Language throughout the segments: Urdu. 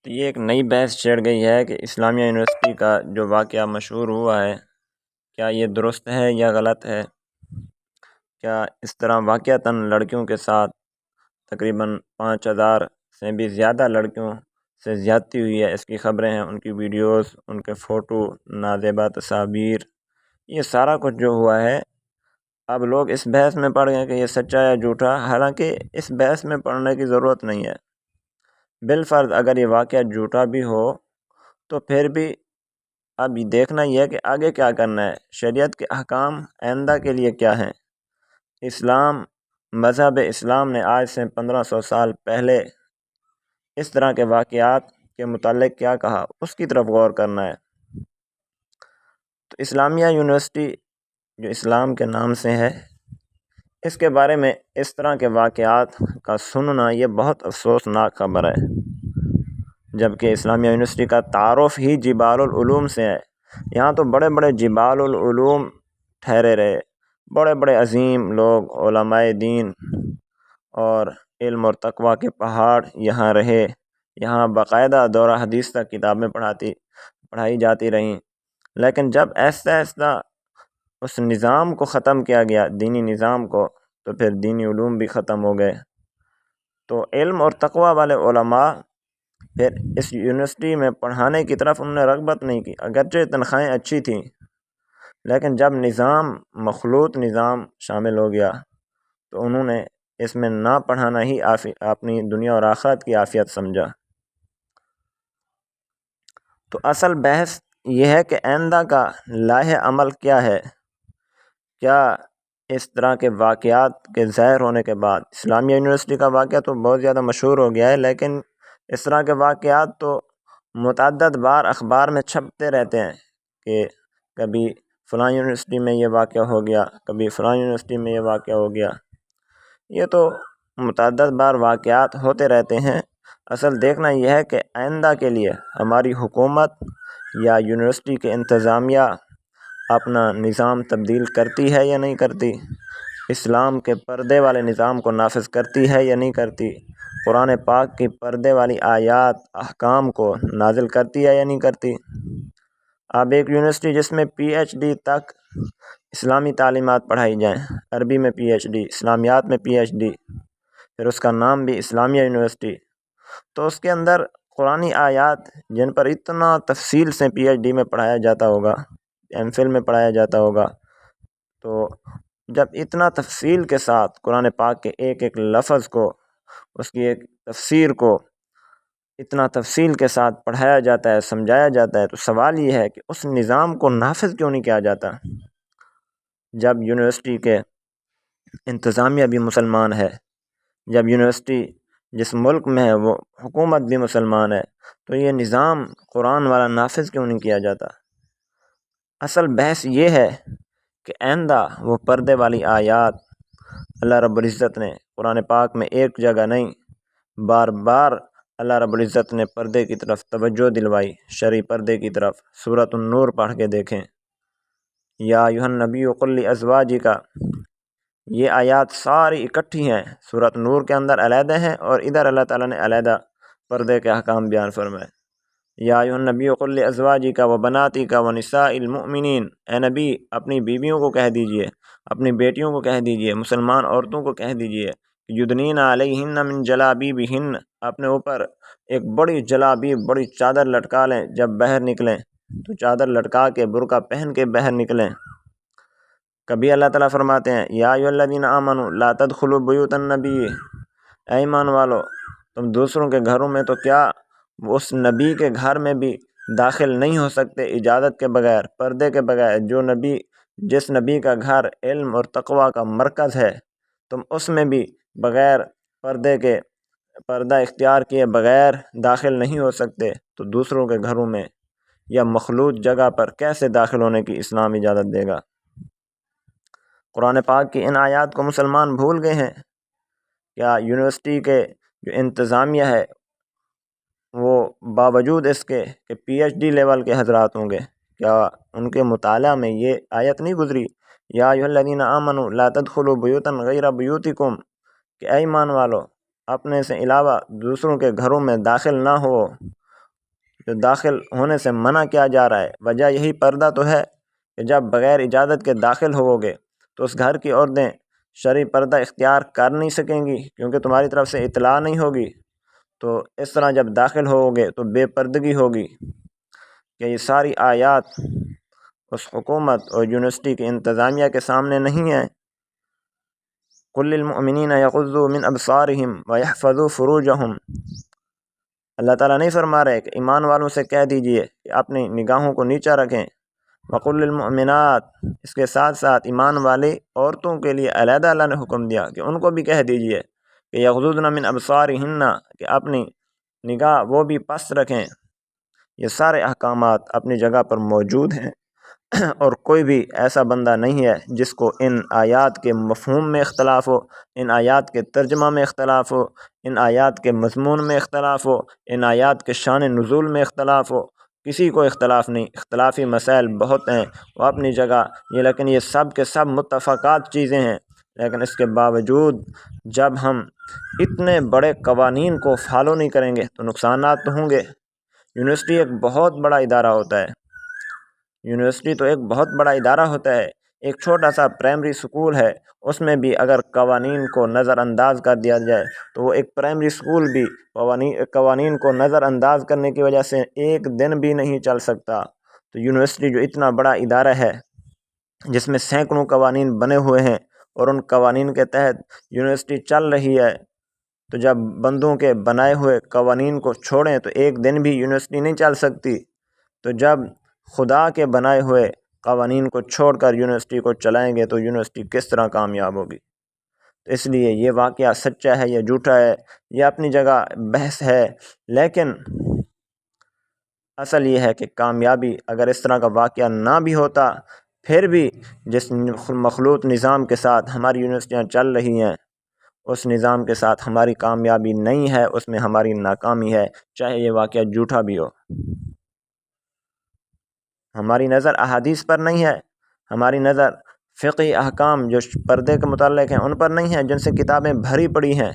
تو یہ ایک نئی بحث چھڑ گئی ہے کہ اسلامیہ یونیورسٹی کا جو واقعہ مشہور ہوا ہے کیا یہ درست ہے یا غلط ہے؟ کیا اس طرح واقعتاً لڑکیوں کے ساتھ تقریباً 5000 سے بھی زیادہ لڑکیوں سے زیادتی ہوئی ہے؟ اس کی خبریں ہیں، ان کی ویڈیوز، ان کے فوٹو، نازیبا تصاویر، یہ سارا کچھ جو ہوا ہے۔ اب لوگ اس بحث میں پڑ گئے کہ یہ سچا یا جھوٹا، حالانکہ اس بحث میں پڑنے کی ضرورت نہیں ہے۔ بالفرض اگر یہ واقعہ جھوٹا بھی ہو تو پھر بھی اب یہ دیکھنا یہ ہے کہ آگے کیا کرنا ہے، شریعت کے احکام آئندہ کے لیے کیا ہیں۔ مذہب اسلام نے آج سے 1500 سال پہلے اس طرح کے واقعات کے متعلق کیا کہا، اس کی طرف غور کرنا ہے۔ تو اسلامیہ یونیورسٹی جو اسلام کے نام سے ہے، اس کے بارے میں اس طرح کے واقعات کا سننا یہ بہت افسوسناک خبر ہے، جبکہ اسلامیہ یونیورسٹی کا تعارف ہی جبال العلوم سے ہے۔ یہاں تو بڑے بڑے جبال العلوم ٹھہرے رہے، بڑے بڑے عظیم لوگ، علماء دین اور علم اور تقوی کے پہاڑ یہاں رہے۔ یہاں باقاعدہ دورہ حدیث تک کتابیں پڑھائی جاتی رہیں، لیکن جب آہستہ آہستہ اس نظام کو ختم کیا گیا، دینی نظام کو، تو پھر دینی علوم بھی ختم ہو گئے۔ تو علم اور تقوی والے علماء پھر اس یونیورسٹی میں پڑھانے کی طرف انہوں نے رغبت نہیں کی، اگرچہ تنخواہیں اچھی تھیں، لیکن جب مخلوط نظام شامل ہو گیا تو انہوں نے اس میں نہ پڑھانا ہی اپنی دنیا اور آخرت کی عافیت سمجھا۔ تو اصل بحث یہ ہے کہ آئندہ کا لائحہ عمل کیا ہے۔ کیا اس طرح کے واقعات کے ظاہر ہونے کے بعد، اسلامیہ یونیورسٹی کا واقعہ تو بہت زیادہ مشہور ہو گیا ہے، لیکن اس طرح کے واقعات تو متعدد بار اخبار میں چھپتے رہتے ہیں کہ کبھی فلاں یونیورسٹی میں یہ واقعہ ہو گیا، کبھی فلاں یونیورسٹی میں یہ واقعہ ہو گیا۔ یہ تو متعدد بار واقعات ہوتے رہتے ہیں۔ اصل دیکھنا یہ ہے کہ آئندہ کے لیے ہماری حکومت یا یونیورسٹی کے انتظامیہ اپنا نظام تبدیل کرتی ہے یا نہیں کرتی، اسلام کے پردے والے نظام کو نافذ کرتی ہے یا نہیں کرتی، قرآن پاک کی پردے والی آیات احکام کو نازل کرتی ہے یا نہیں کرتی۔ اب ایک یونیورسٹی جس میں پی ایچ ڈی تک اسلامی تعلیمات پڑھائی جائیں، عربی میں پی ایچ ڈی، اسلامیات میں پی ایچ ڈی، پھر اس کا نام بھی اسلامیہ یونیورسٹی، تو اس کے اندر قرآنی آیات جن پر اتنا تفصیل سے پی ایچ ڈی میں پڑھایا جاتا ہوگا، ایم فل میں پڑھایا جاتا ہوگا، تو جب اتنا تفصیل کے ساتھ قرآن پاک کے ایک ایک لفظ کو، اس کی ایک تفسیر کو اتنا تفصیل کے ساتھ پڑھایا جاتا ہے، سمجھایا جاتا ہے، تو سوال یہ ہے کہ اس نظام کو نافذ کیوں نہیں کیا جاتا؟ جب یونیورسٹی کے انتظامیہ بھی مسلمان ہے، جب یونیورسٹی جس ملک میں ہے وہ حکومت بھی مسلمان ہے، تو یہ نظام قرآن والا نافذ کیوں نہیں کیا جاتا؟ اصل بحث یہ ہے کہ آئندہ وہ پردے والی آیات اللہ رب العزت نے قرآن پاک میں ایک جگہ نہیں، بار بار اللہ رب العزت نے پردے کی طرف توجہ دلوائی، شرعی پردے کی طرف۔ سورۃ النور پڑھ کے دیکھیں، یا ایھا النبی قل لازواجک، یہ آیات ساری اکٹھی ہیں، سورۃ نور کے اندر علیحدہ ہیں اور ادھر اللہ تعالیٰ نے علیحدہ پردے کے احکام بیان فرمائے۔ یا ایھا النبی قل لازواجک وبناتک ونساء المؤمنین، اے نبی اپنی بیویوں کو کہہ دیجئے، اپنی بیٹیوں کو کہہ دیجئے، مسلمان عورتوں کو کہہ دیجئے، یدنین علیہن من جلابیبہن، اپنے اوپر ایک بڑی جلابیب، بڑی چادر لٹکا لیں، جب باہر نکلیں تو چادر لٹکا کے، برقع پہن کے باہر نکلیں۔ کبھی اللہ تعالیٰ فرماتے ہیں یا ایھا الذین آمنوا لا تدخلوا بیوت النبی، اے ایمان والو تم دوسروں کے گھروں میں تو کیا اس نبی کے گھر میں بھی داخل نہیں ہو سکتے اجازت کے بغیر، پردے کے بغیر۔ جس نبی کا گھر علم اور تقوی کا مرکز ہے، تم اس میں بھی بغیر پردہ اختیار کیے بغیر داخل نہیں ہو سکتے، تو دوسروں کے گھروں میں یا مخلوط جگہ پر کیسے داخل ہونے کی اسلام اجازت دے گا؟ قرآن پاک کی ان آیات کو مسلمان بھول گئے ہیں؟ کیا یونیورسٹی کے جو انتظامیہ ہے وہ باوجود اس کے کہ پی ایچ ڈی لیول کے حضرات ہوں گے، کیا ان کے مطالعہ میں یہ آیت نہیں گزری یا ایھا الذین آمنوا لا تدخلوا بیوتا غیر بیوتکم، کہ اے ایمان والو اپنے سے علاوہ دوسروں کے گھروں میں داخل نہ ہو؟ جو داخل ہونے سے منع کیا جا رہا ہے، وجہ یہی پردہ تو ہے کہ جب بغیر اجازت کے داخل ہوو گے تو اس گھر کی عورتیں شرعی پردہ اختیار کر نہیں سکیں گی، کیونکہ تمہاری طرف سے اطلاع نہیں ہوگی۔ تو اس طرح جب داخل ہوو گے تو بے پردگی ہوگی کہ یہ ساری آیات اس حکومت اور یونیورسٹی کی انتظامیہ کے سامنے نہیں ہیں۔ قل للمؤمنین یغضوا من ابصارہم ویحفظوا فروجہم، اللہ تعالیٰ نہیں فرما رہے کہ ایمان والوں سے کہہ دیجئے کہ اپنی نگاہوں کو نیچا رکھیں۔ وقل للمؤمنات، اس کے ساتھ ساتھ ایمان والی عورتوں کے لیے علیحدہ اللہ نے حکم دیا کہ ان کو بھی کہہ دیجئے کہ یغضضن من ابصارہن، کہ اپنی نگاہ وہ بھی پست رکھیں۔ یہ سارے احکامات اپنی جگہ پر موجود ہیں، اور کوئی بھی ایسا بندہ نہیں ہے جس کو ان آیات کے مفہوم میں اختلاف ہو، ان آیات کے ترجمہ میں اختلاف ہو، ان آیات کے مضمون میں اختلاف ہو، ان آیات کے شان نزول میں اختلاف ہو۔ کسی کو اختلاف نہیں، اختلافی مسائل بہت ہیں وہ اپنی جگہ، لیکن یہ سب کے سب متفقات چیزیں ہیں۔ لیکن اس کے باوجود جب ہم اتنے بڑے قوانین کو فالو نہیں کریں گے تو نقصانات تو ہوں گے۔ یونیورسٹی ایک بہت بڑا ادارہ ہوتا ہے، یونیورسٹی تو ایک بہت بڑا ادارہ ہوتا ہے۔ ایک چھوٹا سا پرائمری سکول ہے، اس میں بھی اگر قوانین کو نظر انداز کر دیا جائے تو وہ ایک پرائمری سکول بھی قوانین کو نظر انداز کرنے کی وجہ سے ایک دن بھی نہیں چل سکتا۔ تو یونیورسٹی جو اتنا بڑا ادارہ ہے جس میں سینکڑوں قوانین بنے ہوئے ہیں اور ان قوانین کے تحت یونیورسٹی چل رہی ہے، تو جب بندوں کے بنائے ہوئے قوانین کو چھوڑیں تو ایک دن بھی یونیورسٹی نہیں چل سکتی۔ تو جب خدا کے بنائے ہوئے قوانین کو چھوڑ کر یونیورسٹی کو چلائیں گے تو یونیورسٹی کس طرح کامیاب ہوگی؟ تو اس لیے یہ واقعہ سچا ہے یا جھوٹا ہے، یہ اپنی جگہ بحث ہے، لیکن اصل یہ ہے کہ کامیابی اگر اس طرح کا واقعہ نہ بھی ہوتا، پھر بھی جس مخلوط نظام کے ساتھ ہماری یونیورسٹیاں چل رہی ہیں اس نظام کے ساتھ ہماری کامیابی نہیں ہے، اس میں ہماری ناکامی ہے، چاہے یہ واقعہ جھوٹا بھی ہو۔ ہماری نظر احادیث پر نہیں ہے، ہماری نظر فقہی احکام جو پردے کے متعلق ہیں ان پر نہیں ہے، جن سے کتابیں بھری پڑی ہیں،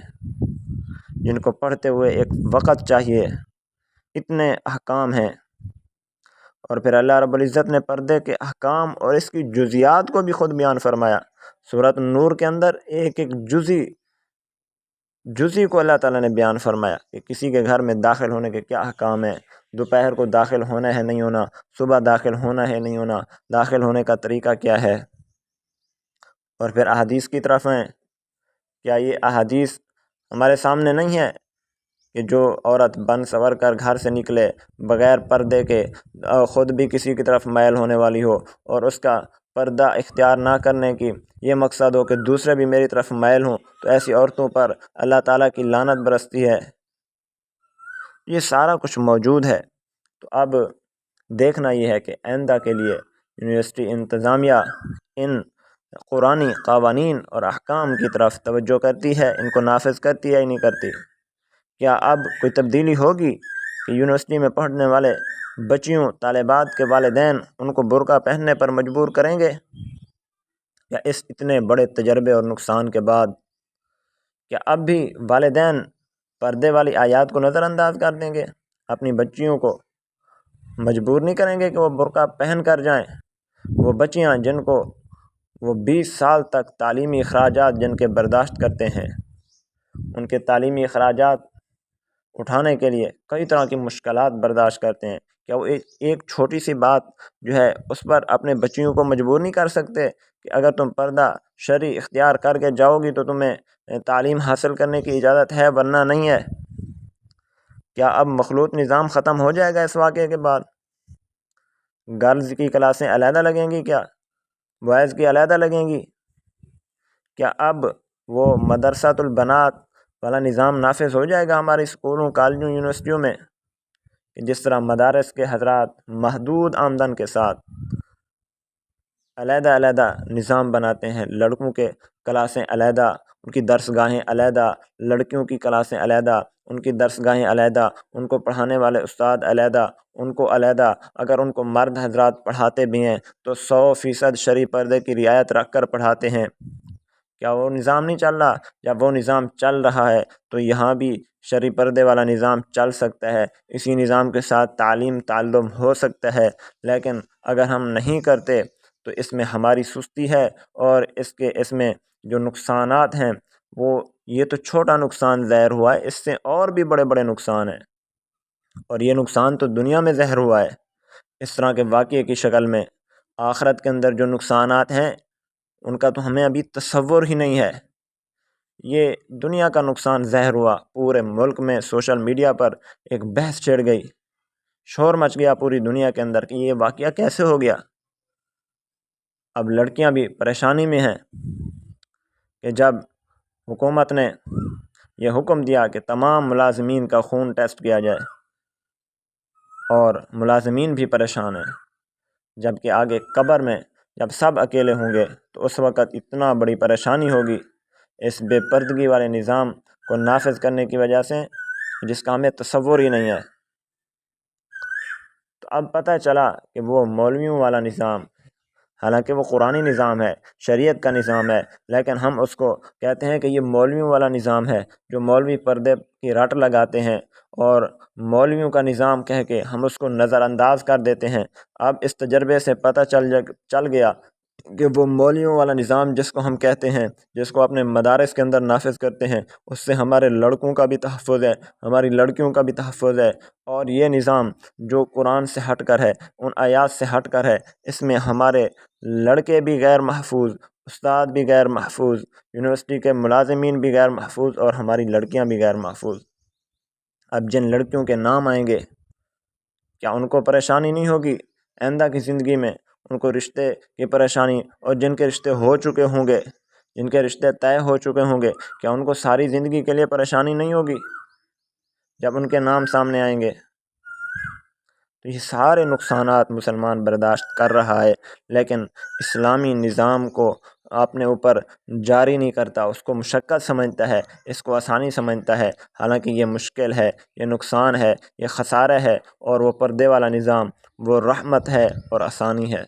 جن کو پڑھتے ہوئے ایک وقت چاہیے، اتنے احکام ہیں۔ اور پھر اللہ رب العزت نے پردے کے احکام اور اس کی جزیات کو بھی خود بیان فرمایا۔ سورۃ النور کے اندر ایک ایک جزی کو اللہ تعالیٰ نے بیان فرمایا کہ کسی کے گھر میں داخل ہونے کے کیا احکام ہیں، دوپہر کو داخل ہونا ہے نہیں ہونا، صبح داخل ہونا ہے نہیں ہونا، داخل ہونے کا طریقہ کیا ہے۔ اور پھر احادیث کی طرف ہیں، کیا یہ احادیث ہمارے سامنے نہیں ہے کہ جو عورت بن سنور کر گھر سے نکلے بغیر پردے کے، خود بھی کسی کی طرف میل ہونے والی ہو اور اس کا پردہ اختیار نہ کرنے کی یہ مقصد ہو کہ دوسرے بھی میری طرف میل ہوں، تو ایسی عورتوں پر اللہ تعالیٰ کی لعنت برستی ہے۔ یہ سارا کچھ موجود ہے۔ تو اب دیکھنا یہ ہے کہ آئندہ کے لیے یونیورسٹی انتظامیہ ان قرآنی قوانین اور احکام کی طرف توجہ کرتی ہے، ان کو نافذ کرتی ہے یا نہیں کرتی؟ کیا اب کوئی تبدیلی ہوگی کہ یونیورسٹی میں پڑھنے والے بچیوں طالبات کے والدین ان کو برقع پہننے پر مجبور کریں گے؟ یا اس اتنے بڑے تجربے اور نقصان کے بعد کیا اب بھی والدین پردے والی آیات کو نظر انداز کر دیں گے؟ اپنی بچیوں کو مجبور نہیں کریں گے کہ وہ برقع پہن کر جائیں؟ وہ بچیاں جن کو وہ 20 سال تک تعلیمی اخراجات جن کے برداشت کرتے ہیں، ان کے تعلیمی اخراجات اٹھانے کے لیے کئی طرح کی مشکلات برداشت کرتے ہیں، کیا وہ ایک چھوٹی سی بات جو ہے اس پر اپنے بچیوں کو مجبور نہیں کر سکتے کہ اگر تم پردہ شرعی اختیار کر کے جاؤ گی تو تمہیں تعلیم حاصل کرنے کی اجازت ہے ورنہ نہیں ہے؟ کیا اب مخلوط نظام ختم ہو جائے گا اس واقعے کے بعد؟ گرلز کی کلاسیں علیحدہ لگیں گی؟ کیا بوائز کی علیحدہ لگیں گی؟ کیا اب وہ مدرسۃ البنات والا نظام نافذ ہو جائے گا ہمارے اسکولوں، کالجوں، یونیورسٹیوں میں، کہ جس طرح مدارس کے حضرات محدود آمدن کے ساتھ علیحدہ علیحدہ نظام بناتے ہیں، لڑکوں کے کلاسیں علیحدہ، ان کی درس گاہیں علیحدہ، لڑکیوں کی کلاسیں علیحدہ، ان کی درس گاہیں علیحدہ، ان کو پڑھانے والے استاد علیحدہ، ان کو علیحدہ، اگر ان کو مرد حضرات پڑھاتے بھی ہیں تو 100% شرعی پردے کی رعایت رکھ کر پڑھاتے ہیں۔ کیا وہ نظام نہیں چل رہا؟ جب وہ نظام چل رہا ہے تو یہاں بھی شرعی پردے والا نظام چل سکتا ہے، اسی نظام کے ساتھ تعلیم تعلم ہو سکتا ہے۔ لیکن اگر ہم نہیں کرتے تو اس میں ہماری سستی ہے، اور اس میں جو نقصانات ہیں وہ یہ تو چھوٹا نقصان ظاہر ہوا ہے، اس سے اور بھی بڑے بڑے نقصان ہیں، اور یہ نقصان تو دنیا میں ظاہر ہوا ہے اس طرح کے واقعے کی شکل میں۔ آخرت کے اندر جو نقصانات ہیں ان کا تو ہمیں ابھی تصور ہی نہیں ہے۔ یہ دنیا کا نقصان ظاہر ہوا، پورے ملک میں سوشل میڈیا پر ایک بحث چھڑ گئی، شور مچ گیا پوری دنیا کے اندر کہ یہ واقعہ کیسے ہو گیا۔ اب لڑکیاں بھی پریشانی میں ہیں کہ جب حکومت نے یہ حکم دیا کہ تمام ملازمین کا خون ٹیسٹ کیا جائے، اور ملازمین بھی پریشان ہیں، جبکہ آگے قبر میں جب سب اکیلے ہوں گے تو اس وقت اتنا بڑی پریشانی ہوگی اس بے پردگی والے نظام کو نافذ کرنے کی وجہ سے، جس کا ہمیں تصور ہی نہیں ہے۔ تو اب پتہ چلا کہ وہ مولویوں والا نظام، حالانکہ وہ قرآنی نظام ہے، شریعت کا نظام ہے، لیکن ہم اس کو کہتے ہیں کہ یہ مولویوں والا نظام ہے، جو مولوی پردے کی رٹ لگاتے ہیں اور مولویوں کا نظام کہہ کے ہم اس کو نظر انداز کر دیتے ہیں۔ اب اس تجربے سے پتہ چل گیا کہ وہ مولویوں والا نظام جس کو ہم کہتے ہیں، جس کو اپنے مدارس کے اندر نافذ کرتے ہیں، اس سے ہمارے لڑکوں کا بھی تحفظ ہے، ہماری لڑکیوں کا بھی تحفظ ہے، اور یہ نظام جو قرآن سے ہٹ کر ہے، ان آیات سے ہٹ کر ہے، اس میں ہمارے لڑکے بھی غیر محفوظ، استاد بھی غیر محفوظ، یونیورسٹی کے ملازمین بھی غیر محفوظ، اور ہماری لڑکیاں بھی غیر محفوظ۔ اب جن لڑکیوں کے نام آئیں گے کیا ان کو پریشانی نہیں ہوگی آئندہ کی زندگی میں؟ ان کو رشتے کی پریشانی، اور جن کے رشتے ہو چکے ہوں گے، جن کے رشتے طے ہو چکے ہوں گے، کیا ان کو ساری زندگی کے لیے پریشانی نہیں ہوگی جب ان کے نام سامنے آئیں گے؟ تو یہ سارے نقصانات مسلمان برداشت کر رہا ہے، لیکن اسلامی نظام کو اپنے اوپر جاری نہیں کرتا، اس کو مشقت سمجھتا ہے، اس کو آسانی سمجھتا ہے، حالانکہ یہ مشکل ہے، یہ نقصان ہے، یہ خسارہ ہے، اور وہ پردے والا نظام وہ رحمت ہے اور آسانی ہے۔